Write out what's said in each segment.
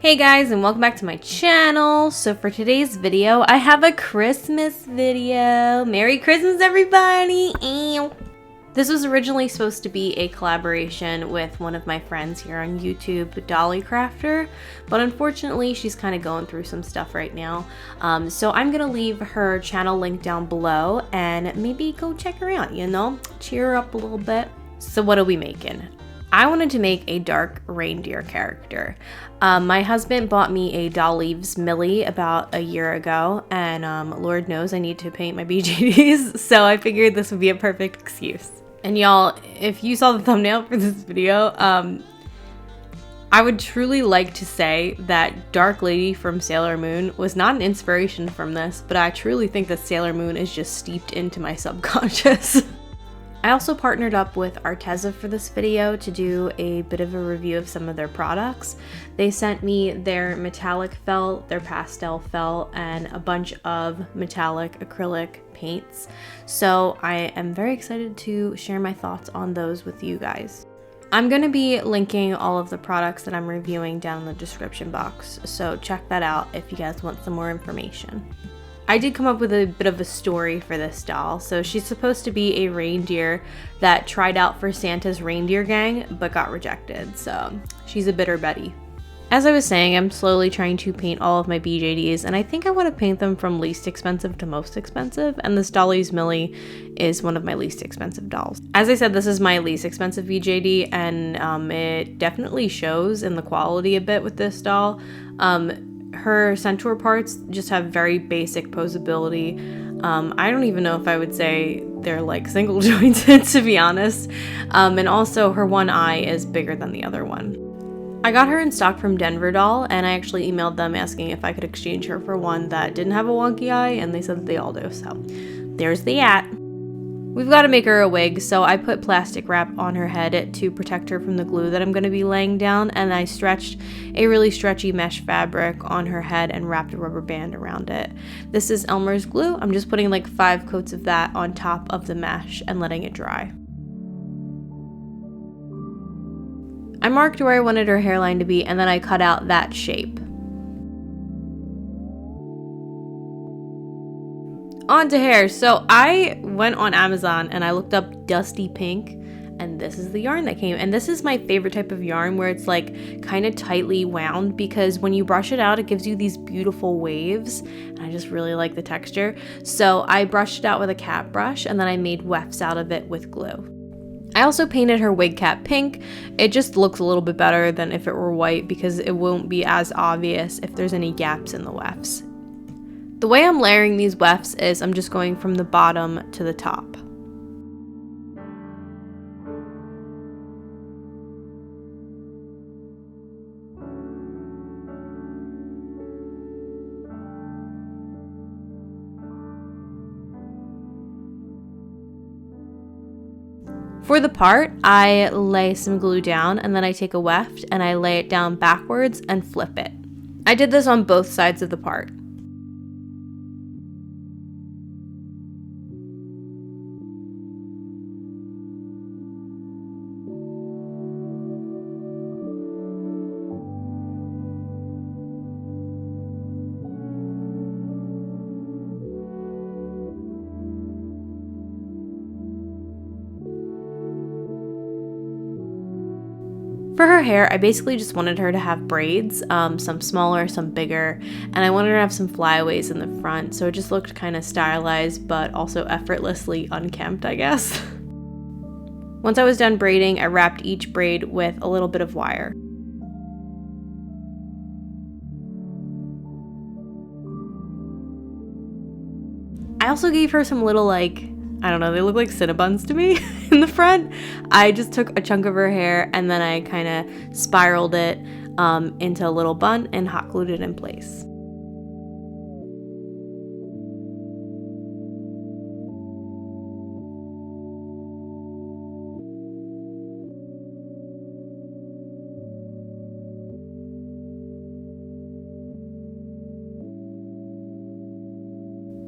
Hey guys, and welcome back to my channel. So for today's video, I have a Christmas video. Merry Christmas, everybody! Ew. This was originally supposed to be a collaboration with one of my friends here on YouTube, Dolly Crafter, but unfortunately she's kind of going through some stuff right now. So I'm gonna leave her channel link down below and maybe go check her out, you know? Cheer her up a little bit. So what are we making? I wanted to make a dark reindeer character. My husband bought me a Doll Leaves Mili about a year ago, and Lord knows I need to paint my BJDs, so I figured this would be a perfect excuse. And y'all, if you saw the thumbnail for this video, I would truly like to say that Dark Lady from Sailor Moon was not an inspiration from this, but I truly think that Sailor Moon is just steeped into my subconscious. I also partnered up with Arteza for this video to do a bit of a review of some of their products. They sent me their metallic felt, their pastel felt, and a bunch of metallic acrylic paints. So I am very excited to share my thoughts on those with you guys. I'm going to be linking all of the products that I'm reviewing down in the description box, so check that out if you guys want some more information. I did come up with a bit of a story for this doll. So she's supposed to be a reindeer that tried out for Santa's reindeer gang but got rejected, so she's a bitter Betty. As I was saying, I'm slowly trying to paint all of my BJDs, and I think I want to paint them from least expensive to most expensive, and this Doll Leaves Mili is one of my least expensive dolls. As I said, this is my least expensive BJD, and it definitely shows in the quality a bit with this doll. Her centaur parts just have very basic posability. I don't even know if I would say they're like single jointed, to be honest. And also her one eye is bigger than the other one. I got her in stock from Denver Doll, and I actually emailed them asking if I could exchange her for one that didn't have a wonky eye, and they said that they all do, so there's the at. We've got to make her a wig, so I put plastic wrap on her head to protect her from the glue that I'm going to be laying down, and I stretched a really stretchy mesh fabric on her head and wrapped a rubber band around it. This is Elmer's glue. I'm just putting like 5 coats of that on top of the mesh and letting it dry. I marked where I wanted her hairline to be, and then I cut out that shape. On to hair. So I went on Amazon and I looked up Dusty Pink, and this is the yarn that came. And this is my favorite type of yarn, where it's like kind of tightly wound, because when you brush it out, it gives you these beautiful waves, and I just really like the texture. So I brushed it out with a cat brush, and then I made wefts out of it with glue. I also painted her wig cap pink. It just looks a little bit better than if it were white, because it won't be as obvious if there's any gaps in the wefts. The way I'm layering these wefts is I'm just going from the bottom to the top. For the part, I lay some glue down, and then I take a weft and I lay it down backwards and flip it. I did this on both sides of the part. For her hair, I basically just wanted her to have braids, some smaller, some bigger, and I wanted her to have some flyaways in the front, so it just looked kind of stylized, but also effortlessly unkempt, I guess. Once I was done braiding, I wrapped each braid with a little bit of wire. I also gave her some little, like, I don't know, they look like Cinnabons to me in the front. I just took a chunk of her hair and then I kind of spiraled it into a little bun and hot glued it in place.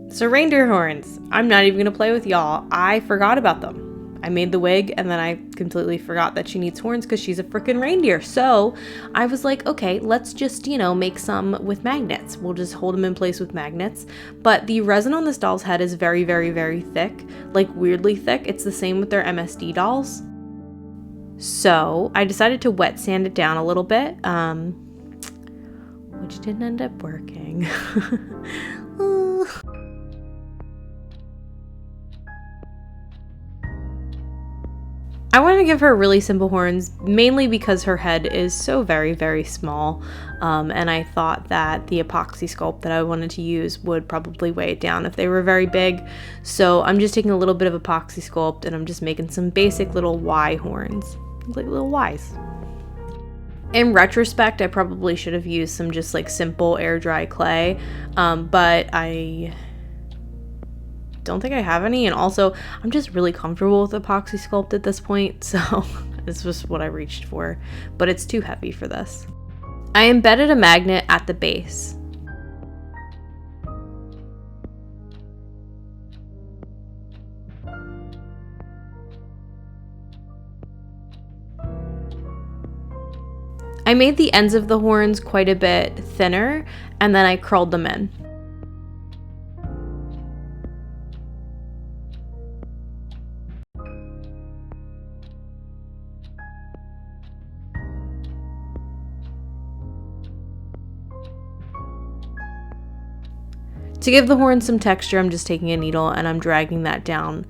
So reindeer horns, I'm not even gonna play with y'all. I forgot about them. I made the wig and then I completely forgot that she needs horns because she's a freaking reindeer. So I was like, okay, let's just, you know, make some with magnets. We'll just hold them in place with magnets. But the resin on this doll's head is very, very, very thick, like weirdly thick. It's the same with their MSD dolls. So I decided to wet sand it down a little bit, which didn't end up working. I wanted to give her really simple horns, mainly because her head is so very, very small, and I thought that the epoxy sculpt that I wanted to use would probably weigh it down if they were very big. So I'm just taking a little bit of epoxy sculpt and I'm just making some basic little Y horns, like little Ys. In retrospect, I probably should have used some just like simple air dry clay, but I don't think I have any, and also I'm just really comfortable with epoxy sculpt at this point, so this was what I reached for, but it's too heavy for this. I embedded a magnet at the base. I made the ends of the horns quite a bit thinner, and then I curled them in. To give the horns some texture, I'm just taking a needle and I'm dragging that down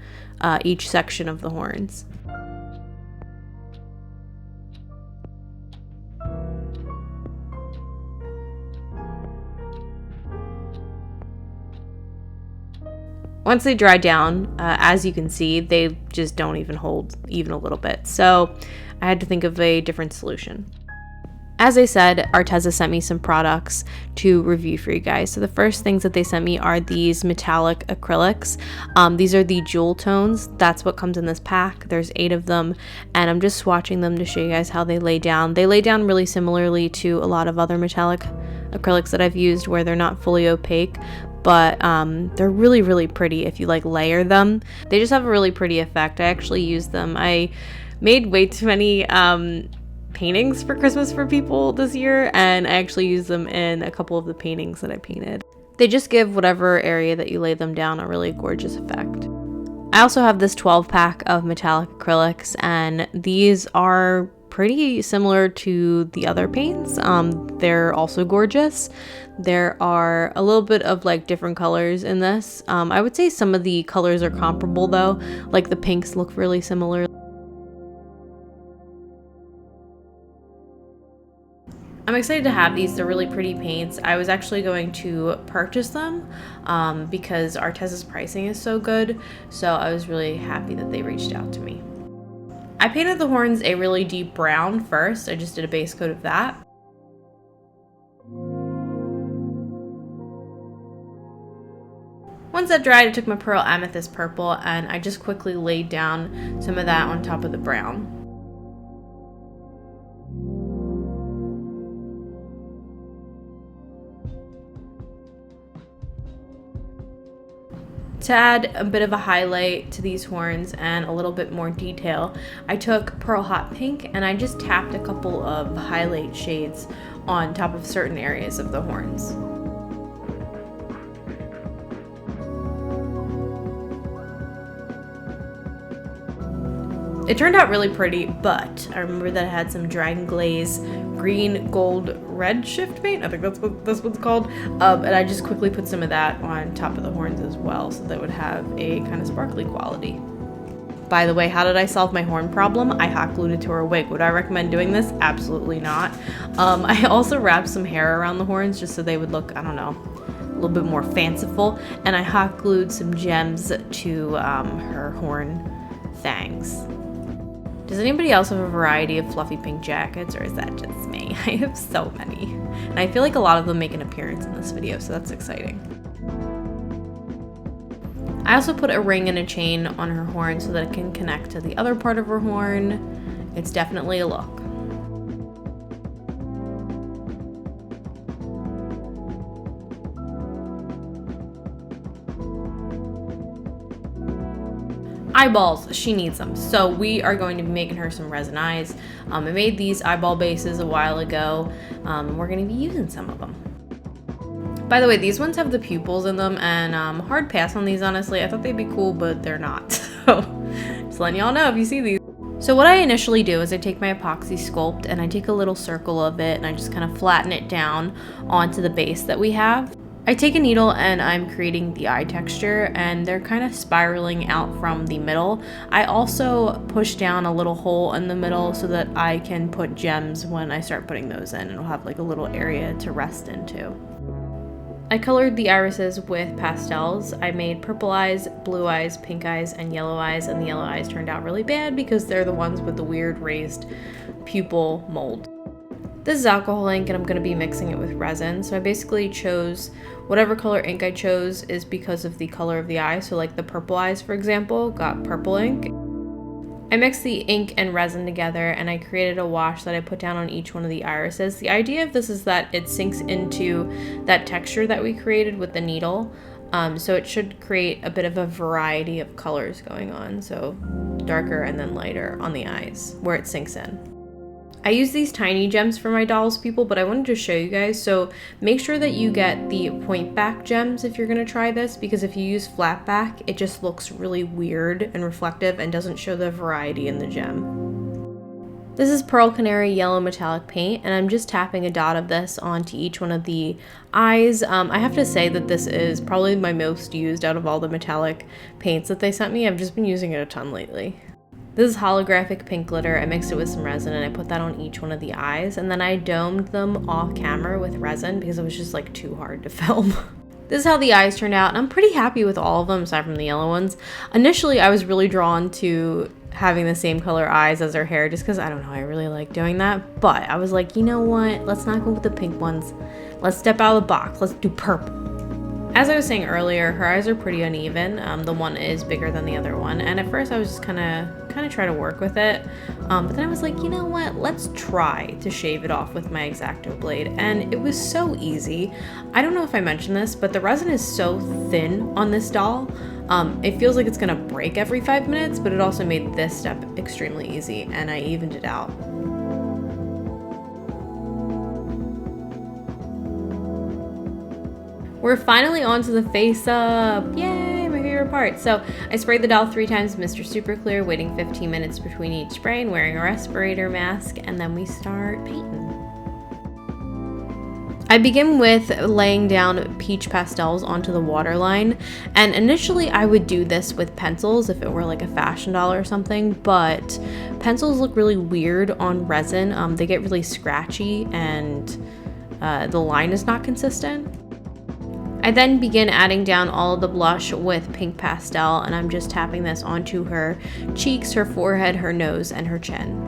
each section of the horns. Once they dry down, as you can see, they just don't even hold even a little bit. So I had to think of a different solution. As I said, Arteza sent me some products to review for you guys. So the first things that they sent me are these metallic acrylics. These are the jewel tones. That's what comes in this pack. There's 8 of them, and I'm just swatching them to show you guys how they lay down. They lay down really similarly to a lot of other metallic acrylics that I've used where they're not fully opaque, but they're really, really pretty if you like layer them. They just have a really pretty effect. I actually used them. I made way too many paintings for Christmas for people this year, and I actually used them in a couple of the paintings that I painted. They just give whatever area that you lay them down a really gorgeous effect. I also have this 12 pack of metallic acrylics, and these are pretty similar to the other paints. They're also gorgeous. There are a little bit of like different colors in this. I would say some of the colors are comparable though, like the pinks look really similar. I'm excited to have these. They're really pretty paints. I was actually going to purchase them because Arteza's pricing is so good, so I was really happy that they reached out to me. I painted the horns a really deep brown first. I just did a base coat of that. Once that dried, I took my Pearl Amethyst Purple and I just quickly laid down some of that on top of the brown. To add a bit of a highlight to these horns and a little bit more detail, I took Pearl Hot Pink and I just tapped a couple of highlight shades on top of certain areas of the horns. It turned out really pretty, but I remember that it had some Dragon Glaze green, gold, red shift paint. I think that's what this one's called. And I just quickly put some of that on top of the horns as well, so that would have a kind of sparkly quality. By the way, how did I solve my horn problem? I hot glued it to her wig. Would I recommend doing this? Absolutely not. I also wrapped some hair around the horns just so they would look, I don't know, a little bit more fanciful. And I hot glued some gems to her horn fangs. Does anybody else have a variety of fluffy pink jackets, or is that just me? I have so many, and I feel like a lot of them make an appearance in this video, so that's exciting. I also put a ring and a chain on her horn so that it can connect to the other part of her horn. It's definitely a look. eyeballs, she needs them. So we are going to be making her some resin eyes. I made these eyeball bases a while ago. We're going to be using some of them. By the way, these ones have the pupils in them, and hard pass on these, honestly. I thought they'd be cool, but they're not. So just letting y'all know if you see these. So what I initially do is I take my epoxy sculpt and I take a little circle of it and I just kind of flatten it down onto the base that we have. I take a needle and I'm creating the eye texture, and they're kind of spiraling out from the middle. I also push down a little hole in the middle so that I can put gems when I start putting those in. It'll have like a little area to rest into. I colored the irises with pastels. I made purple eyes, blue eyes, pink eyes, and yellow eyes, and the yellow eyes turned out really bad because they're the ones with the weird raised pupil mold. This is alcohol ink, and I'm going to be mixing it with resin. So I basically chose whatever color ink I chose is because of the color of the eye. So like the purple eyes, for example, got purple ink. I mixed the ink and resin together and I created a wash that I put down on each one of the irises. The idea of this is that it sinks into that texture that we created with the needle. So it should create a bit of a variety of colors going on. So darker and then lighter on the eyes where it sinks in. I use these tiny gems for my dolls, people, but I wanted to show you guys. So make sure that you get the point back gems if you're going to try this, because if you use flat back, it just looks really weird and reflective and doesn't show the variety in the gem. This is Pearl Canary Yellow Metallic Paint, and I'm just tapping a dot of this onto each one of the eyes. I have to say that this is probably my most used out of all the metallic paints that they sent me. I've just been using it a ton lately. This is holographic pink glitter. I mixed it with some resin and I put that on each one of the eyes, and then I domed them off camera with resin because it was just like too hard to film. This is how the eyes turned out, and I'm pretty happy with all of them aside from the yellow ones. Initially, I was really drawn to having the same color eyes as her hair just because, I don't know, I really like doing that. But I was like, you know what? Let's not go with the pink ones. Let's step out of the box. Let's do purple. As I was saying earlier, her eyes are pretty uneven. The one is bigger than the other one, and at first I was just kind of try to work with it, but then I was like, you know what, let's try to shave it off with my X-Acto blade, and it was so easy. I don't know if I mentioned this, but the resin is so thin on this doll. It feels like it's gonna break every 5 minutes, but it also made this step extremely easy, and I evened it out. We're finally onto the face up. Yay, my favorite part. So I sprayed the doll 3 times with Mr. Super Clear, waiting 15 minutes between each spray and wearing a respirator mask, and then we start painting. I begin with laying down peach pastels onto the waterline, and initially I would do this with pencils if it were like a fashion doll or something, but pencils look really weird on resin. They get really scratchy and the line is not consistent. I then begin adding down all of the blush with pink pastel, and I'm just tapping this onto her cheeks, her forehead, her nose, and her chin.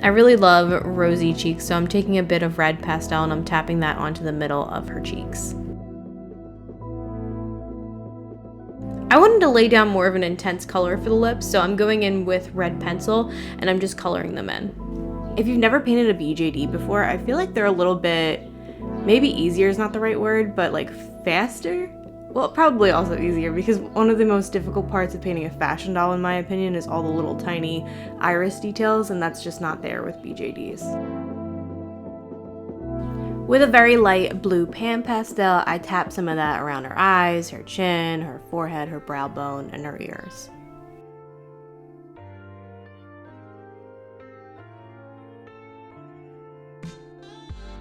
I really love rosy cheeks, so I'm taking a bit of red pastel and I'm tapping that onto the middle of her cheeks. I wanted to lay down more of an intense color for the lips, so I'm going in with red pencil and I'm just coloring them in. If you've never painted a BJD before, I feel like they're a little bit, maybe easier is not the right word, but like faster? Well, probably also easier, because one of the most difficult parts of painting a fashion doll, in my opinion, is all the little tiny iris details, and that's just not there with BJDs. With a very light blue pan pastel, I tap some of that around her eyes, her chin, her forehead, her brow bone, and her ears.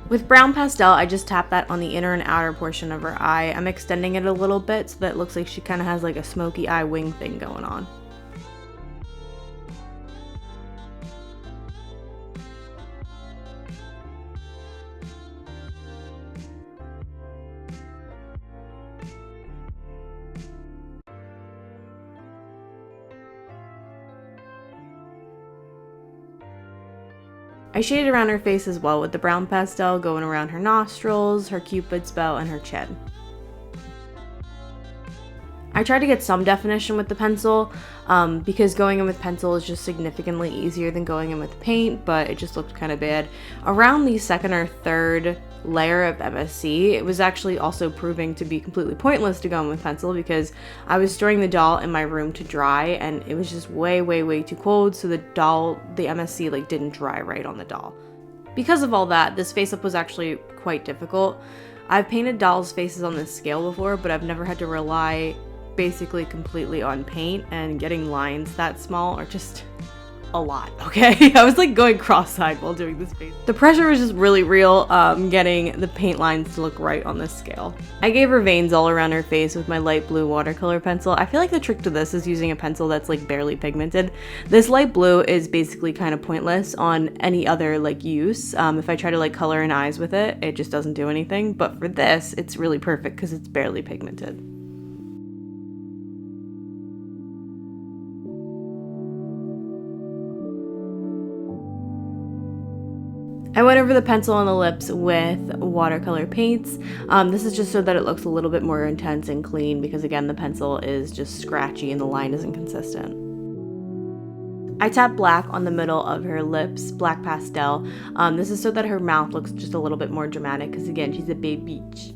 With brown pastel, I just tap that on the inner and outer portion of her eye. I'm extending it a little bit so that it looks like she kind of has like a smoky eye wing thing going on. I shaded around her face as well with the brown pastel, going around her nostrils, her cupid's bow, and her chin. I tried to get some definition with the pencil because going in with pencil is just significantly easier than going in with paint, but it just looked kind of bad. Around the second or third layer of MSC, it was actually also proving to be completely pointless to go in with pencil because I was storing the doll in my room to dry and it was just way too cold, so the MSC like didn't dry right on the doll. Because of all that, this face up was actually quite difficult. I've painted dolls' faces on this scale before, but I've never had to rely basically completely on paint, and getting lines that small are just a lot, okay? I was like going cross-eyed while doing this face. The pressure was just really real, getting the paint lines to look right on this scale. I gave her veins all around her face with my light blue watercolor pencil. I feel like the trick to this is using a pencil that's like barely pigmented. This light blue is basically kind of pointless on any other like use. If I try to like color in eyes with it, it just doesn't do anything. But for this, it's really perfect because it's barely pigmented. I went over the pencil on the lips with watercolor paints. This is just so that it looks a little bit more intense and clean because again, the pencil is just scratchy and the line isn't consistent. I tapped black on the middle of her lips, black pastel. This is so that her mouth looks just a little bit more dramatic because again, she's a baby beach.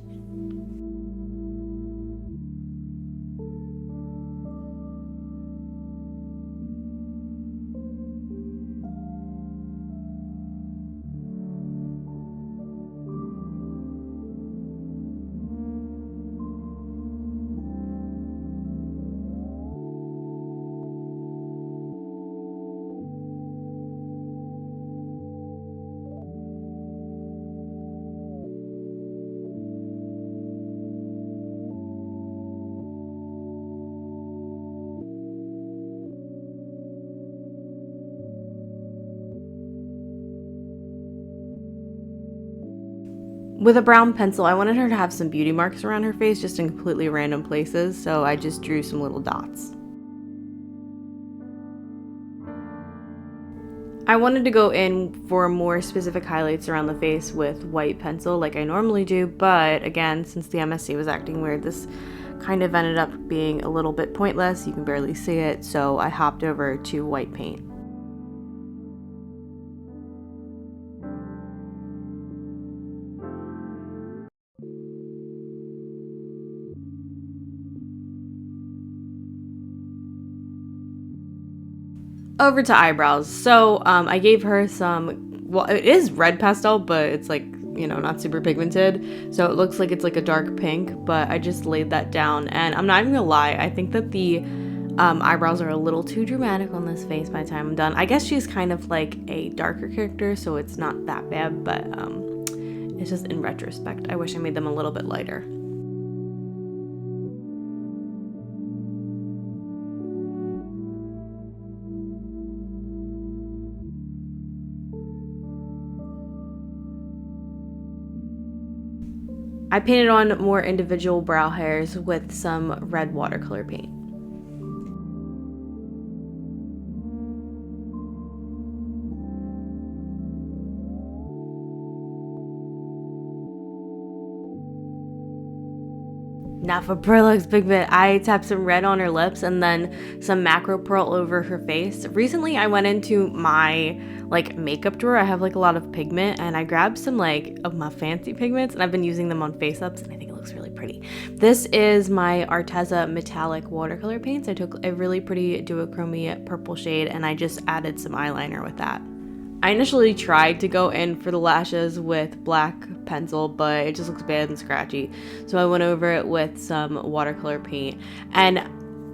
With a brown pencil, I wanted her to have some beauty marks around her face just in completely random places, so I just drew some little dots. I wanted to go in for more specific highlights around the face with white pencil like I normally do, but again, since the MSC was acting weird, this kind of ended up being a little bit pointless. You can barely see it, so I hopped over to white paint. Over to eyebrows. So I gave her some, well, it is red pastel, but it's like, you know, not super pigmented. So it looks like it's like a dark pink, but I just laid that down. And I'm not even gonna lie, I think that the eyebrows are a little too dramatic on this face by the time I'm done. I guess she's kind of like a darker character, so it's not that bad, but it's just in retrospect, I wish I made them a little bit lighter. I painted on more individual brow hairs with some red watercolor paint. Now for Acrylics pigment, I tapped some red on her lips and then some macro pearl over her face. Recently, I went into my like makeup drawer. I have like a lot of pigment and I grabbed some like of my fancy pigments and I've been using them on face ups and I think it looks really pretty. This is my Arteza metallic watercolor paints. I took a really pretty duochrome purple shade and I just added some eyeliner with that. I initially tried to go in for the lashes with black pencil, but it just looks bad and scratchy. So I went over it with some watercolor paint. And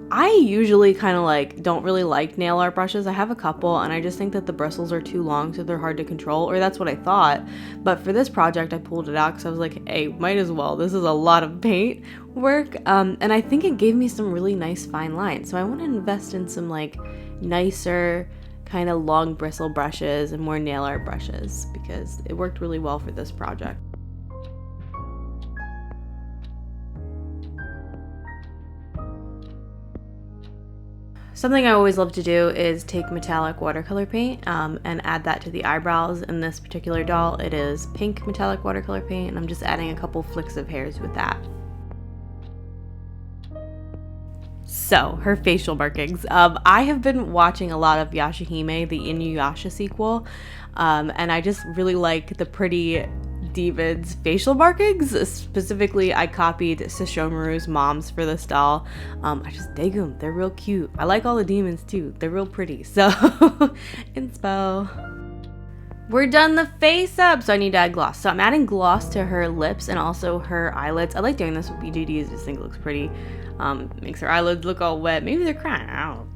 I usually kind of like don't really like nail art brushes. I have a couple and I just think that the bristles are too long, so they're hard to control, or that's what I thought. But for this project, I pulled it out because I was like, hey, might as well. This is a lot of paint work. And I think it gave me some really nice fine lines. So I want to invest in some like nicer kind of long bristle brushes and more nail art brushes because it worked really well for this project. Something I always love to do is take metallic watercolor paint and add that to the eyebrows. In this particular doll, it is pink metallic watercolor paint, and I'm just adding a couple flicks of hairs with that. So, her facial markings. I have been watching a lot of Yashahime, the Inuyasha sequel, and I just really like the pretty demons' facial markings. Specifically, I copied Sesshomaru's mom's for this doll. I just dig them. They're real cute. I like all the demons too. They're real pretty. So, inspo. We're done the face up, so I need to add gloss. So I'm adding gloss to her lips and also her eyelids. I like doing this with BJDs. I just think it looks pretty. Makes her eyelids look all wet. Maybe they're crying out.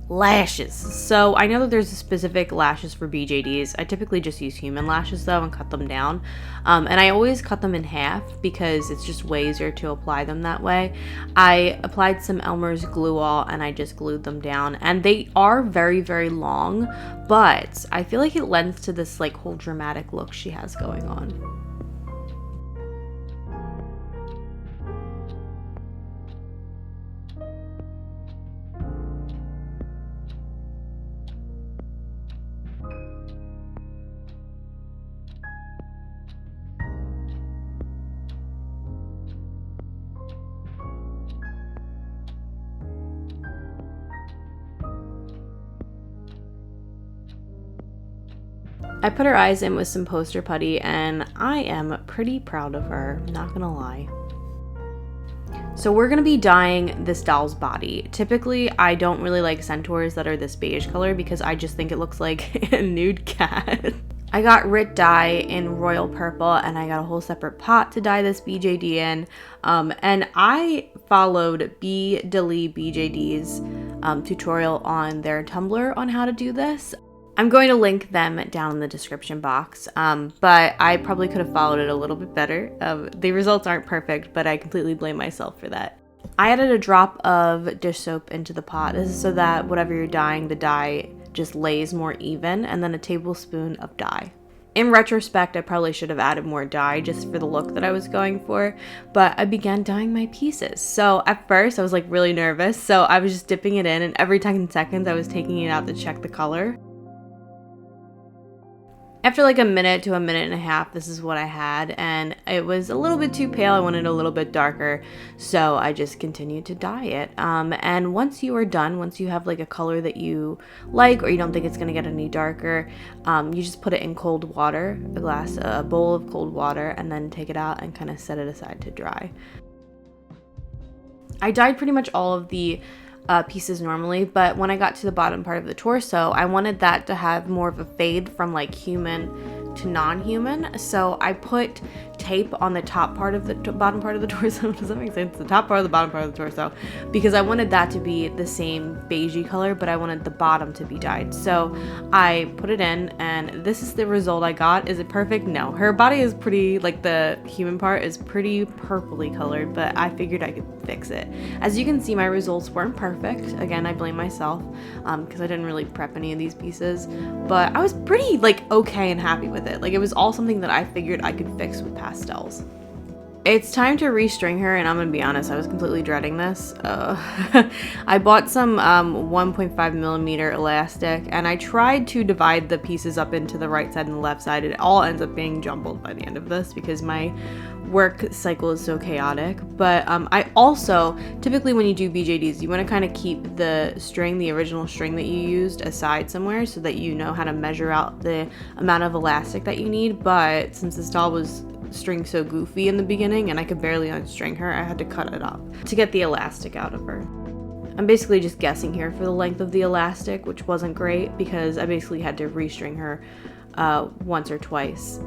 Lashes. So I know that there's specific lashes for BJDs. I typically just use human lashes though and cut them down. And I always cut them in half because it's just way easier to apply them that way. I applied some Elmer's glue all and I just glued them down. And they are very, very long, but I feel like it lends to this like whole dramatic look she has going on. I put her eyes in with some poster putty and I am pretty proud of her, not gonna lie. So we're gonna be dyeing this doll's body. Typically, I don't really like centaurs that are this beige color because I just think it looks like a nude cat. I got Rit dye in royal purple and I got a whole separate pot to dye this BJD in. And I followed bjD BJD's tutorial on their Tumblr on how to do this. I'm going to link them down in the description box, but I probably could have followed it a little bit better. The results aren't perfect, but I completely blame myself for that. I added a drop of dish soap into the pot. This is so that whatever you're dyeing, the dye just lays more even, and then a tablespoon of dye. In retrospect, I probably should have added more dye just for the look that I was going for, but I began dyeing my pieces. So at first I was like really nervous, so I was just dipping it in and every 10 seconds I was taking it out to check the color. After like a minute to a minute and a half, this is what I had, and it was a little bit too pale. I wanted a little bit darker, so I just continued to dye it. And once you are done, once you have like a color that you like or you don't think it's gonna get any darker, you just put it in cold water, a bowl of cold water, and then take it out and kind of set it aside to dry. I dyed pretty much all of the pieces normally, but when I got to the bottom part of the torso, I wanted that to have more of a fade from like human to non-human, so I put tape on the top part of the bottom part of the torso. Does that make sense? The top part of the bottom part of the torso, because I wanted that to be the same beigey color, but I wanted the bottom to be dyed. So I put it in, and this is the result I got. Is it perfect? No. Her body is pretty, like the human part is pretty purpley colored, but I figured I could fix it. As you can see, my results weren't perfect. Again, I blame myself because I didn't really prep any of these pieces, but I was pretty like okay and happy with it. Like it was all something that I figured I could fix with pastels. It's time to restring her, and I'm gonna be honest, I was completely dreading this. I bought some 1.5 millimeter elastic, and I tried to divide the pieces up into the right side and the left side. It all ends up being jumbled by the end of this because my work cycle is so chaotic. But I also, typically when you do BJDs, you want to kind of keep the string, the original string that you used, aside somewhere so that you know how to measure out the amount of elastic that you need. But since this doll was string so goofy in the beginning and I could barely unstring her, I had to cut it up to get the elastic out of her. I'm basically just guessing here for the length of the elastic, which wasn't great because I basically had to restring her once or twice.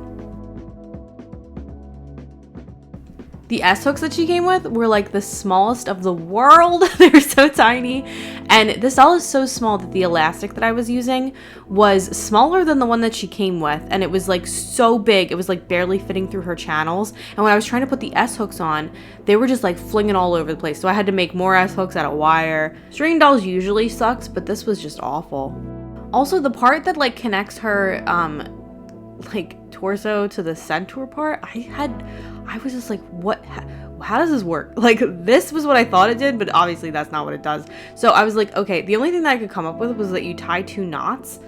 The S-hooks that she came with were like the smallest of the world. They were so tiny. And this doll is so small that the elastic that I was using was smaller than the one that she came with. And it was like so big, it was like barely fitting through her channels. And when I was trying to put the S-hooks on, they were just like flinging all over the place. So I had to make more S-hooks out of wire. String dolls usually sucks, but this was just awful. Also, the part that like connects her like torso to the centaur part, I was just like, what, how does this work? Like, this was what I thought it did, but obviously that's not what it does. So I was like, okay, the only thing that I could come up with was that you tie 2 knots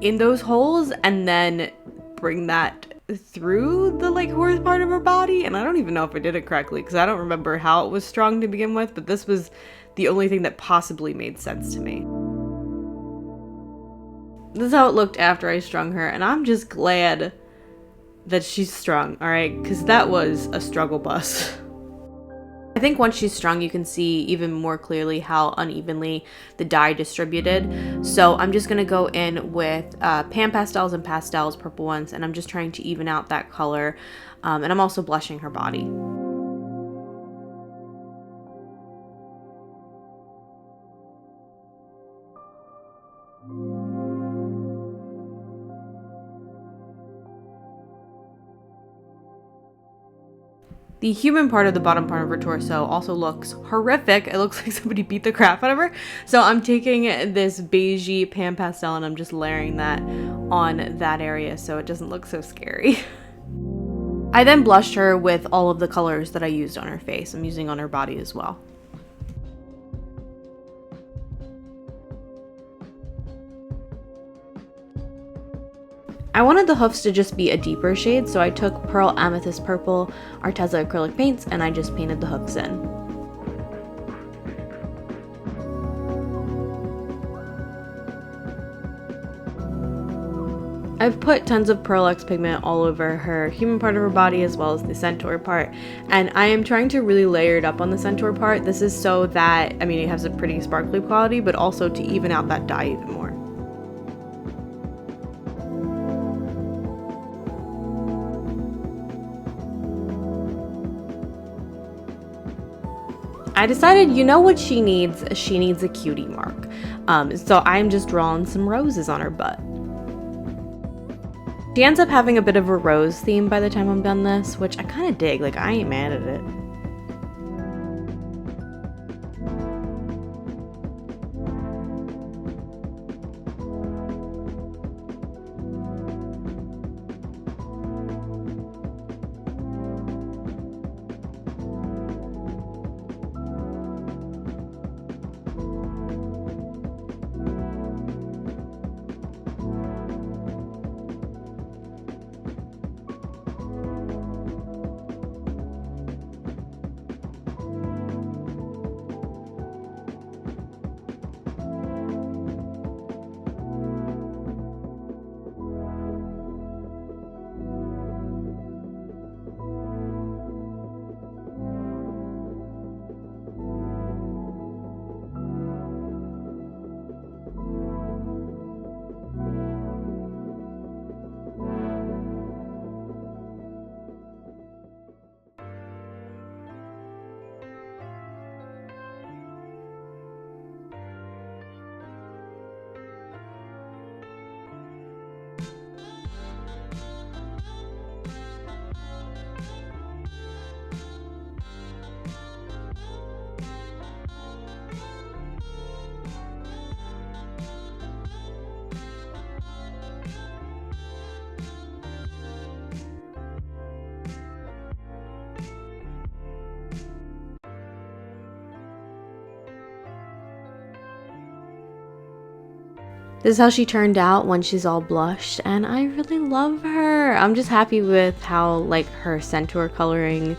in those holes and then bring that through the like horse part of her body, and I don't even know if I did it correctly because I don't remember how it was strung to begin with, but this was the only thing that possibly made sense to me. This is how it looked after I strung her, and I'm just glad that she's strung, alright? Because that was a struggle bus. I think once she's strung, you can see even more clearly how unevenly the dye distributed. So I'm just gonna go in with pan pastels and pastels, purple ones, and I'm just trying to even out that color. And I'm also blushing her body. The human part of the bottom part of her torso also looks horrific. It looks like somebody beat the crap out of her. So I'm taking this beigey pan pastel and I'm just layering that on that area so it doesn't look so scary. I then blushed her with all of the colors that I used on her face. I'm using on her body as well. I wanted the hoofs to just be a deeper shade, so I took Pearl Amethyst Purple Arteza acrylic paints and I just painted the hoofs in. I've put tons of Pearl X pigment all over her human part of her body as well as the centaur part, and I am trying to really layer it up on the centaur part. This is so that, I mean, it has a pretty sparkly quality, but also to even out that dye even more. I decided, you know what she needs? She needs a cutie mark. So I'm just drawing some roses on her butt. She ends up having a bit of a rose theme by the time I'm done this, which I kind of dig. Like, I ain't mad at it. This is how she turned out when she's all blushed, and I really love her. I'm just happy with how like her centaur coloring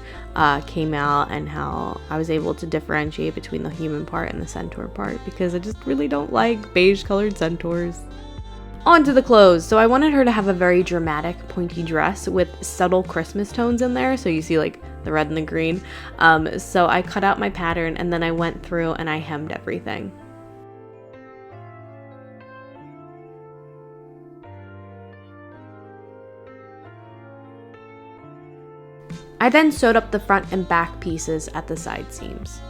came out and how I was able to differentiate between the human part and the centaur part, because I just really don't like beige colored centaurs. On to the clothes. So I wanted her to have a very dramatic pointy dress with subtle Christmas tones in there, so you see like the red and the green. So I cut out my pattern and then I went through and I hemmed everything. I then sewed up the front and back pieces at the side seams.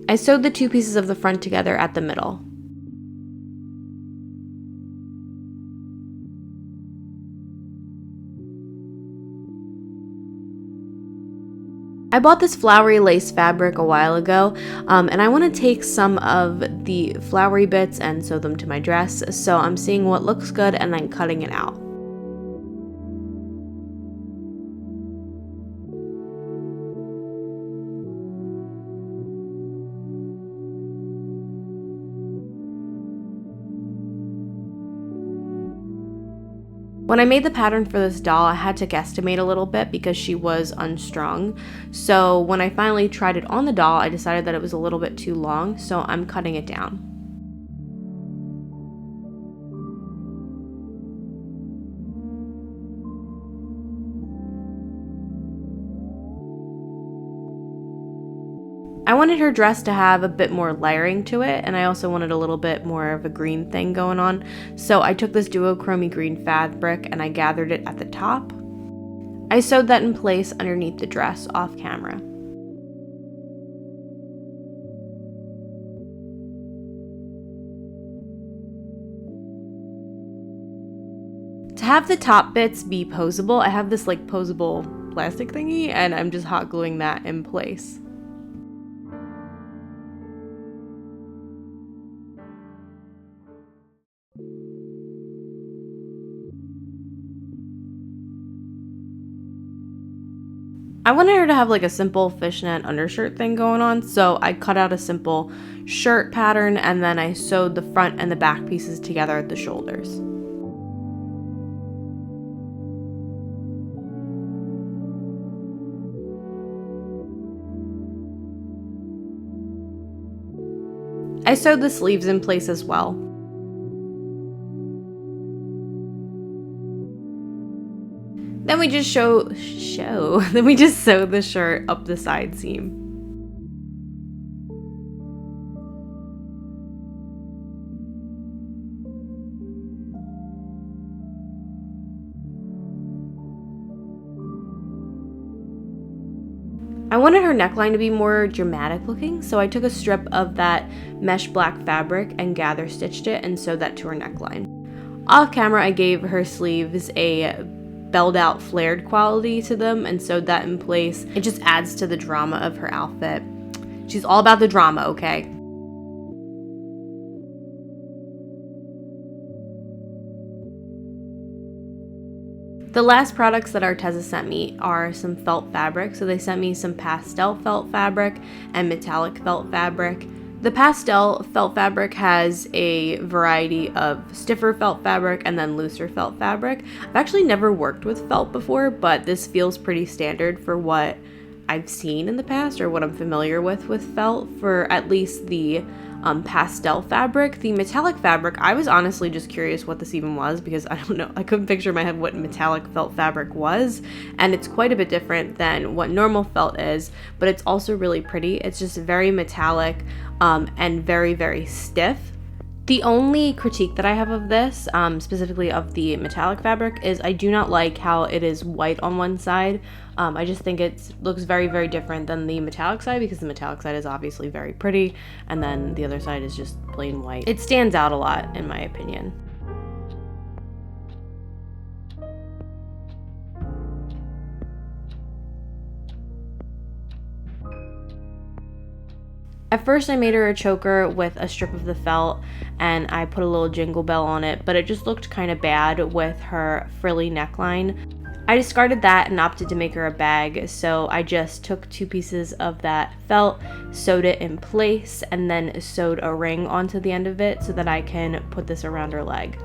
I sewed the two pieces of the front together at the middle. I I bought this flowery lace fabric a while ago, and I want to take some of the flowery bits and sew them to my dress, so I'm seeing what looks good and then cutting it out. When I made the pattern for this doll, I had to guesstimate a little bit because she was unstrung. So when I finally tried it on the doll, I decided that it was a little bit too long, so I'm cutting it down. I wanted her dress to have a bit more layering to it, and I also wanted a little bit more of a green thing going on. So I took this duochrome green fabric and I gathered it at the top. I sewed that in place underneath the dress off camera. To have the top bits be posable, I have this like posable plastic thingy and I'm just hot gluing that in place. I wanted her to have like a simple fishnet undershirt thing going on, so I cut out a simple shirt pattern and then I sewed the front and the back pieces together at the shoulders. I sewed the sleeves in place as well. Then we just sewed the shirt up the side seam. I wanted her neckline to be more dramatic looking, so I took a strip of that mesh black fabric and gather stitched it and sewed that to her neckline. Off camera, I gave her sleeves a belled out flared quality to them and sewed that in place. It just adds to the drama of her outfit. She's all about the drama, okay? The last products that Arteza sent me are some felt fabric. So they sent me some pastel felt fabric and metallic felt fabric. The pastel felt fabric has a variety of stiffer felt fabric and then looser felt fabric. I've actually never worked with felt before, but this feels pretty standard for what I've seen in the past or what I'm familiar with felt for at least the pastel fabric. The metallic fabric, I was honestly just curious what this even was because I don't know, I couldn't picture in my head what metallic felt fabric was, and it's quite a bit different than what normal felt is, but it's also really pretty. It's just very metallic and very, very stiff. The only critique that I have of this, specifically of the metallic fabric, is I do not like how it is white on one side. I just think it looks very, very different than the metallic side because the metallic side is obviously very pretty and then the other side is just plain white. It stands out a lot in my opinion. At first I made her a choker with a strip of the felt and I put a little jingle bell on it, but it just looked kind of bad with her frilly neckline. I discarded that and opted to make her a bag, so I just took 2 pieces of that felt, sewed it in place, and then sewed a ring onto the end of it so that I can put this around her leg.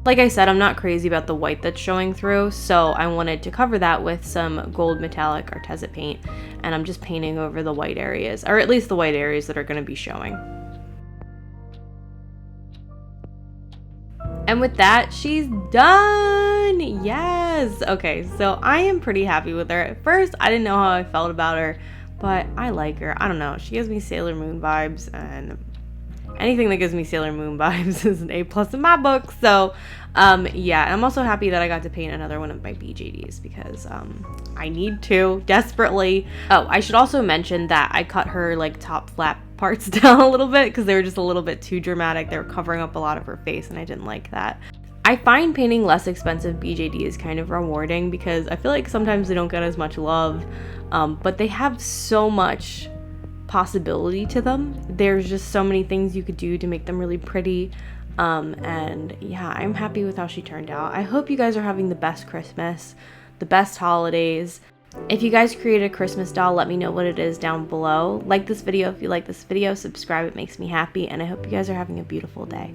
Like I said, I'm not crazy about the white that's showing through, so I wanted to cover that with some gold metallic Arteza paint, and I'm just painting over the white areas, or at least the white areas that are going to be showing. And with that, she's done! Yes! Okay, so I am pretty happy with her. At first, I didn't know how I felt about her, but I like her. I don't know, she gives me Sailor Moon vibes, and anything that gives me Sailor Moon vibes is an A+ in my book. So yeah, I'm also happy that I got to paint another one of my BJDs because I need to desperately. Oh, I should also mention that I cut her like top flap parts down a little bit because they were just a little bit too dramatic. They were covering up a lot of her face and I didn't like that. I find painting less expensive BJD is kind of rewarding because I feel like sometimes they don't get as much love, but they have so much possibility to them. There's just so many things you could do to make them really pretty, and yeah, I'm happy with how she turned out. I hope you guys are having the best Christmas, the best holidays. If you guys create a Christmas doll, let me know what it is down below. Like this video if you like this video, subscribe, it makes me happy, and I hope you guys are having a beautiful day.